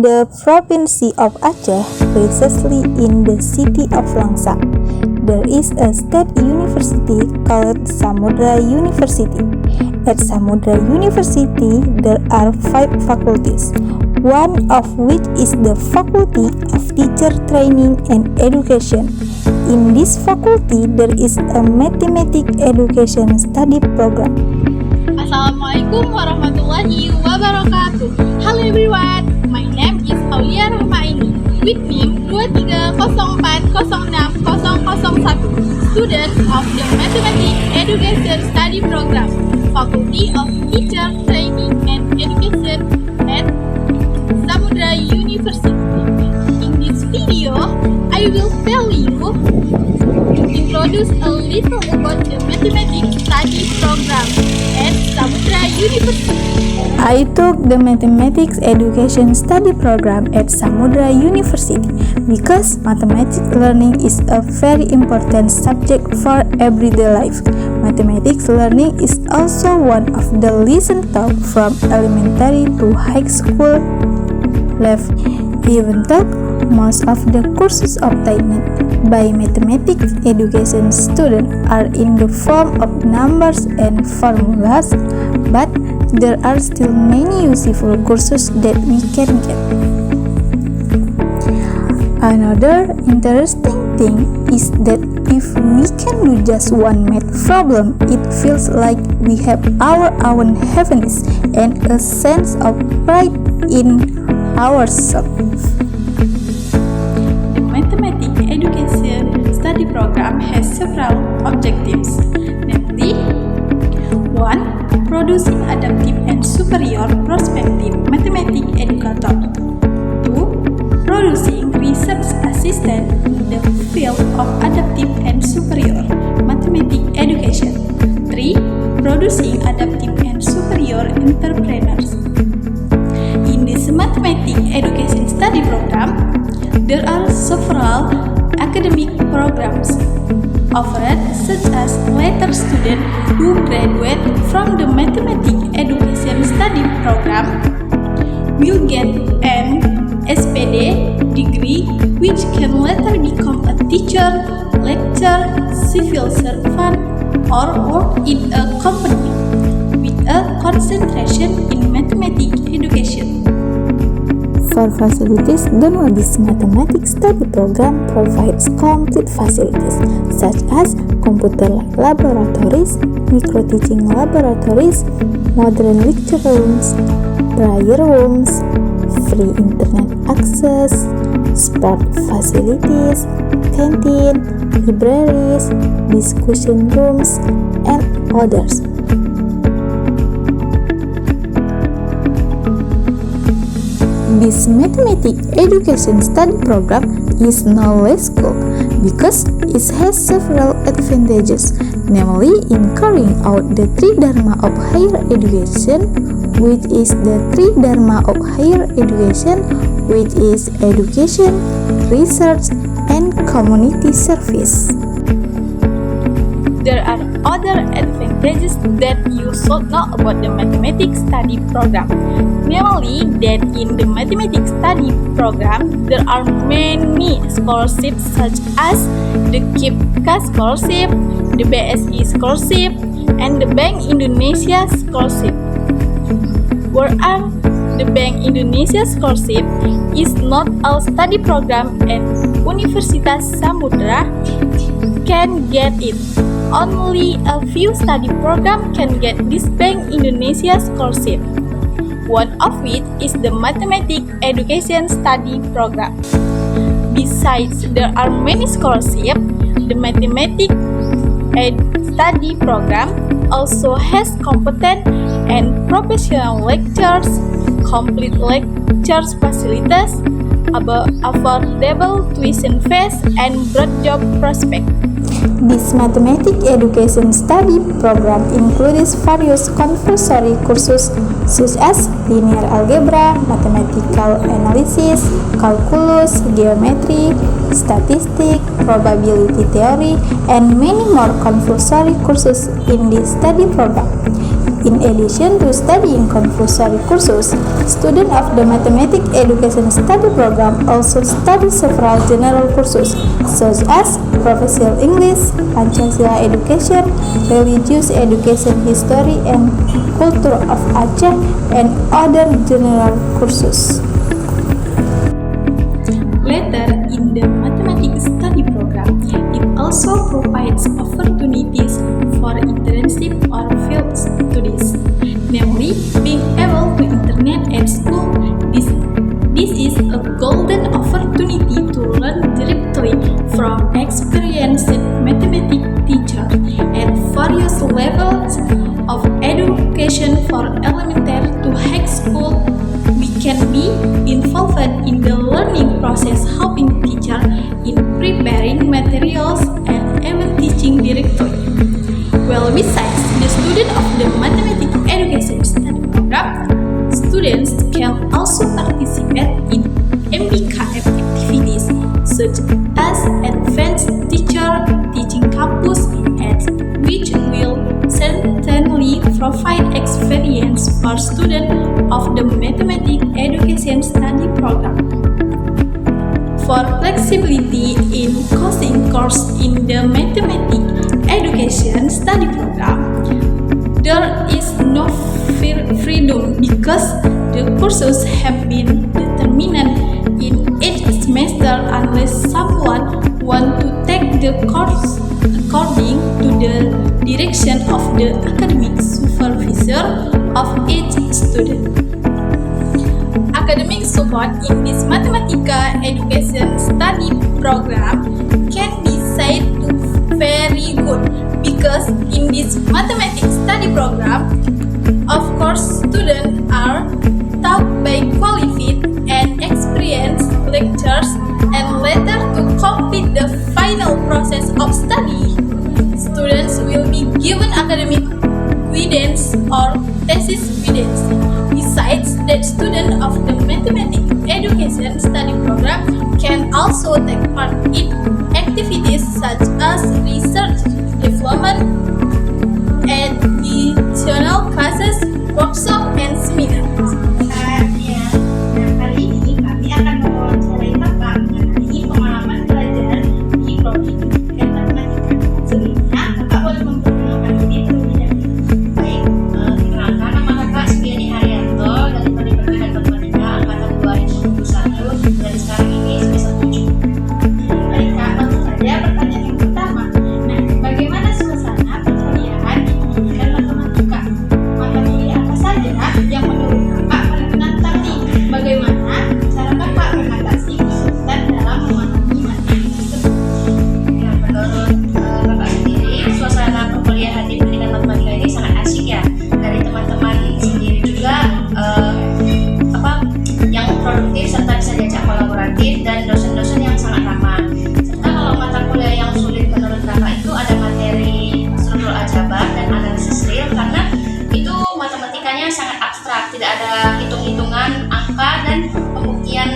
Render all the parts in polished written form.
the province of Aceh, precisely in the city of Langsa, there is a state university called Samudra University. At Samudra University, there are 5 faculties, one of which is the Faculty of Teacher Training and Education. In this faculty, there is a Mathematics Education Study Program. Assalamualaikum warahmatullahi wabarakatuh. Hello everyone, my name is Aulia Rahmaini with NIM 2304060001, student of the Mathematics Education Study Program, Faculty of Teacher Training and Education at Samudra University. In this video, I will tell you to introduce a little about the Mathematics Study Program at Samudra University. I took the Mathematics Education Study Program at Samudra University because mathematics learning is a very important subject for everyday life. Mathematics learning is also one of the lessons taught from elementary to high school level. Even though most of the courses obtained by mathematics education students are in the form of numbers and formulas, but there are still many useful courses that we can get. Another interesting thing is that if we can do just one math problem, it feels like we have our own happiness and a sense of pride in ourselves. The Mathematics Education Study Program has several objectives, namely 1. Producing adaptive and superior prospective mathematics educator. 2. Producing research assistant in the field of adaptive and superior mathematics education. 3. Producing adaptive and superior entrepreneurs. In this Mathematics Education Study Program, there are several academic programs offered, such as later students who graduate from the Mathematics Education Study Program will get an SPD degree, which can later become a teacher, lecturer, civil servant, or work in a company with a concentration in mathematics education. For facilities, this Mathematics Study Program provides complete facilities such as computer laboratories, micro-teaching laboratories, modern lecture rooms, prayer rooms, free internet access, sport facilities, canteen, libraries, discussion rooms, and others. This Mathematics Education Study Program is no less cool because it has several advantages, namely in carrying out the three dharma of higher education, which is the three dharma of higher education, which is education, research, and community service. There are other advantages that you should know about the Mathematics Study Program. Namely, that in the Mathematics Study Program, there are many scholarships such as the KIPKA Scholarship, the BSI Scholarship, and the Bank Indonesia Scholarship. Whereas the Bank Indonesia Scholarship is not a study program at Universitas Samudra can get it. Only a few study programs can get this Bank Indonesia Scholarship. One of which is the Mathematics Education Study Program. Besides, there are many scholarships. The Mathematics Study Program also has competent and professional lectures, complete lectures facilities, affordable tuition fees, and broad job prospects. This Mathematics Education Study Program includes various compulsory courses such as linear algebra, mathematical analysis, calculus, geometry, statistics, probability theory, and many more compulsory courses in this study program. In addition to studying compulsory courses, students of the Mathematics Education Study Program also study several general courses such as Professional English, Pancasila Education, Religious Education, History and Culture of Aceh, and other general courses. Later, in the Mathematics Study Program, it also provides opportunities for internship or field studies, namely being able to intern at school. This is a golden opportunity to learn directly from experienced mathematics teachers at various levels of education, from elementary to high school. We can be involved in the learning process, helping teachers in preparing materials and even teaching directly. Well, besides the student of the Mathematics Education Study Program, students can also participate in MBKM activities such as Advanced Teacher Teaching Campus, which will certainly provide experience for students of the Mathematics Education Study Program. For flexibility in choosing course in the Mathematics Education Study Program, there is no freedom because the courses have been determined in each semester unless someone wants to take the course according to the direction of the academic supervisor of each student. Academic support in this Mathematica Education Study Program can be said to very good because in this Mathematics Study Program, of course, students are taught by qualified and experienced lecturers, and later to complete the final process of study, students will be given academic guidance or thesis guidance. Besides that, students of the Mathematics Education Study Program can also take part in activities such as research, development, additional classes, workshop, and seminars. Kali ini kami akan mewawancarai Bapak mengenai pengalaman belajar di Prodi Pendidikan Matematika. Sebelumnya, Bapak boleh memperkenalkan diri terlebih dahulu. Baik, perkenalkan, nama Bapak Sugiani Haryanto dari Prodi Pendidikan Matematika angkatan 2021 dan sekarang ini semester 7. Baik Kak, langsung saja pertanyaan yang pertama. Nah, bagaimana suasana perkuliahan di Pendidikan Matematika? Mata kuliah apa saja yang menurut Bapak paling menantang nih? Bagaimana cara Bapak mengatasi kesulitan dalam memahami materi tersebut? Ya, menurut Bapak sendiri, suasana perkuliahan di Pendidikan Matematika ini sangat asik ya. Dari teman-teman sendiri juga yang produktif serta bisa diajak kolaboratif, dan dosen-dosen yang sangat ramah. Serta kalau mata kuliah yang sulit menurut Bapak itu ada materi struktur aljabar dan analisis real, karena itu matematikanya sangat abstrak, tidak ada hitung-hitungan angka dan pembuktian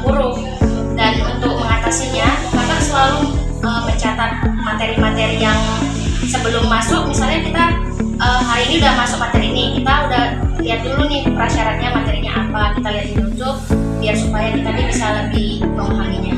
huruf. Dan untuk mengatasinya, Bapak selalu mencatat materi-materi yang sebelum masuk. Misalnya kita hari ini udah masuk materi ini, kita udah lihat dulu nih prasyaratnya materinya apa, kita lihat di YouTube biar supaya kita bisa lebih memahaminya.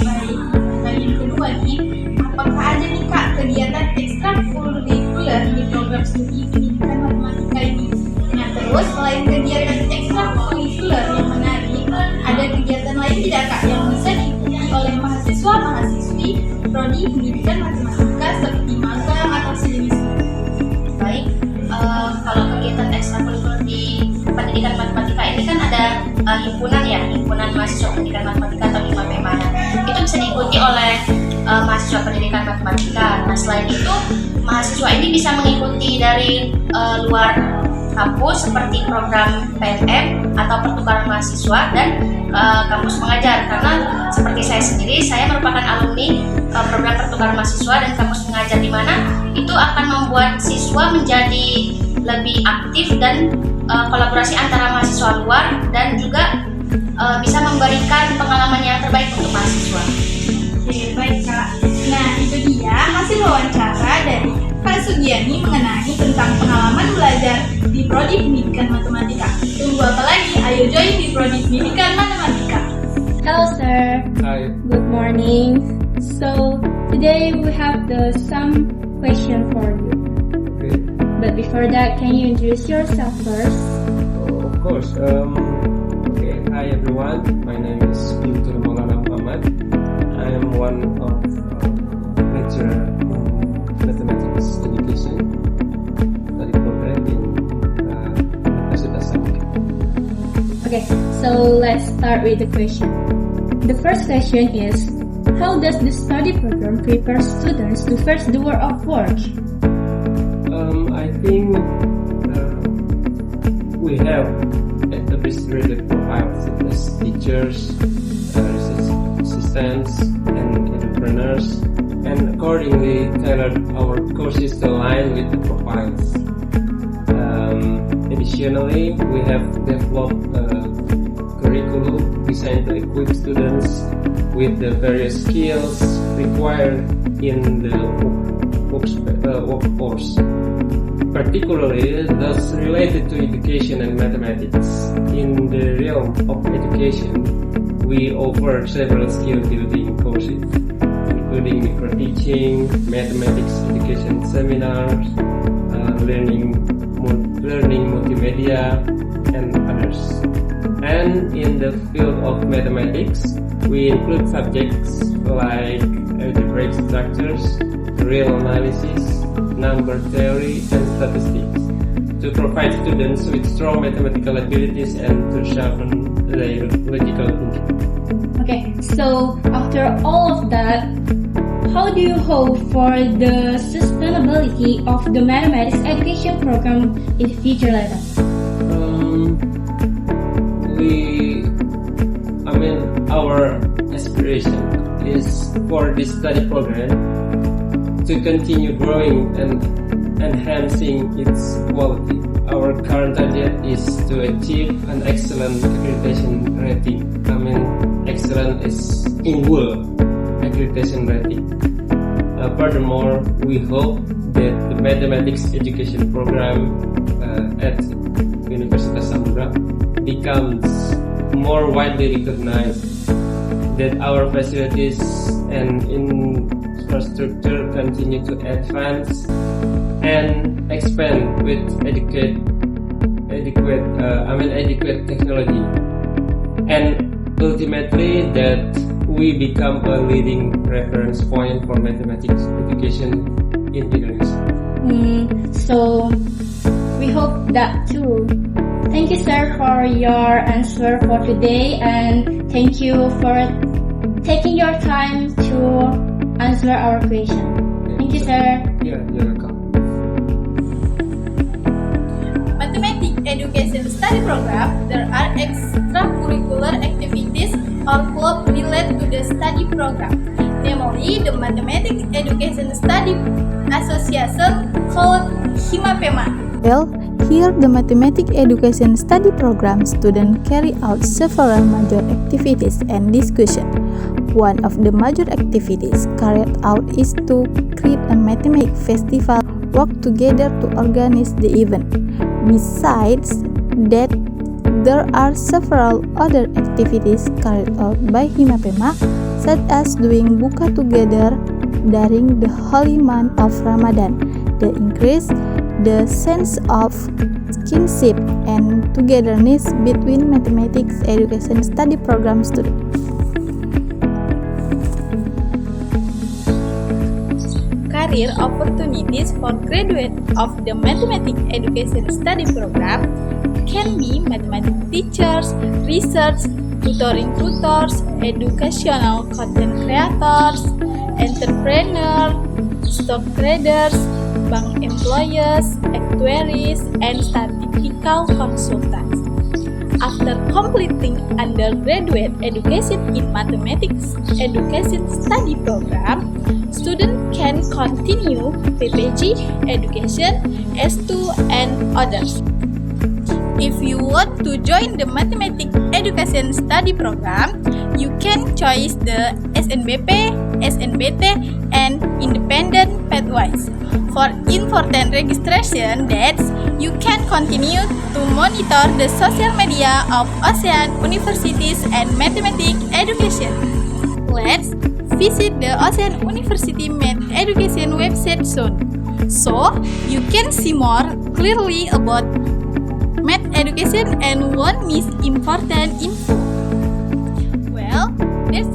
Baik, dan yang kedua nih, apakah ada nih Kak kegiatan ekstrakurikuler di program studi pendidikan matematika ini? Nah, terus selain kegiatan ekstrakurikuler yang menarik, ada kegiatan lain tidak Kak yang bisa diikuti oleh mahasiswa-mahasiswi Prodi Pendidikan Matematika seperti magang atau sejenisnya? Baik, kalau kegiatan ekstrakurikuler di pendidikan matematika ini kan ada himpunan ya, himpunan mahasiswa pendidikan matematika atau HIMAPEMA. Itu bisa diikuti oleh mahasiswa pendidikan matematika. Nah, selain itu mahasiswa ini bisa mengikuti dari luar kampus seperti program PNM atau pertukaran mahasiswa dan kampus mengajar. Karena seperti saya sendiri, saya merupakan alumni program pertukaran mahasiswa dan kampus mengajar, di mana itu akan membuat siswa menjadi lebih aktif dan kolaborasi antara mahasiswa luar, dan juga bisa memberikan pengalaman yang terbaik untuk mahasiswa. Oke, baik Kak. Nah, itu dia hasil wawancara dari Pak Sugiani mengenai tentang pengalaman belajar di Prodi Pendidikan Matematika. Tunggu apa lagi? Ayo join di Prodi Pendidikan Matematika. Hello, sir. Hi. Good morning. So today we have some question for you. Okay. But before that, can you introduce yourself first? Of course. Okay. Hi everyone. My name is Bintur Maulana Muhammad. I am one of lecturer in mathematics education study program in Universitas Samudra. Okay, so let's start with the question. The first question is, how does the study program prepare students to face the world of work? I think we have established the profiles such as teachers, research assistants, and entrepreneurs, and accordingly tailored our courses to align with the profiles. Additionally, we have developed a curriculum designed to equip students with the various skills required in the workforce, particularly those related to education and mathematics. In the realm of education, we offer several skill-building courses, including micro-teaching, mathematics education seminars, learning multimedia, and others. And in the field of mathematics, we include subjects like algebraic structures, real analysis, number theory, and statistics to provide students with strong mathematical abilities and to sharpen their logical thinking. Okay, so after all of that, how do you hope for the sustainability of the mathematics education program in the future later? Our aspiration is for this study program to continue growing and enhancing its quality. Our current target is to achieve an excellent accreditation rating. Excellent is in world accreditation rating. Furthermore, we hope that the mathematics education program at Universitas Samudra becomes more widely recognized, that our facilities and infrastructure continue to advance and expand with adequate technology, and ultimately that we become a leading reference point for mathematics education in Indonesia. So we hope that too. Thank you, sir, for your answer for today, and thank you for taking your time to answer our question. Thank you, sir. Yeah, you're welcome. Mathematics Education Study Program, there are extracurricular activities or clubs related to the study program, namely the Mathematics Education Study Association called HIMAPEMA. Well, here the Mathematics Education Study Program students carry out several major activities and discussion. One of the major activities carried out is to create a mathematics festival, work together to organize the event. Besides that, there are several other activities carried out by HIMAPEMA, such as doing buka together during the holy month of Ramadan, the increase the sense of kinship and togetherness between mathematics education study program students. Career opportunities for graduates of the Mathematics Education Study Program can be mathematics teachers, research, tutoring tutors, educational content creators, entrepreneurs, stock traders, bank employees, actuaries, and statistical consultants. After completing undergraduate education in Mathematics Education Study Program, students can continue PPG education, S2, and others. If you want to join the Mathematics Education Study Program, you can choose the SNBP, SNBT, and independent pathways. For important registration dates, you can continue to monitor the social media of ASEAN Universities and Mathematics Education. Let's visit the ASEAN University Math Education website soon, so you can see more clearly about math education and won't miss important info. Well, that's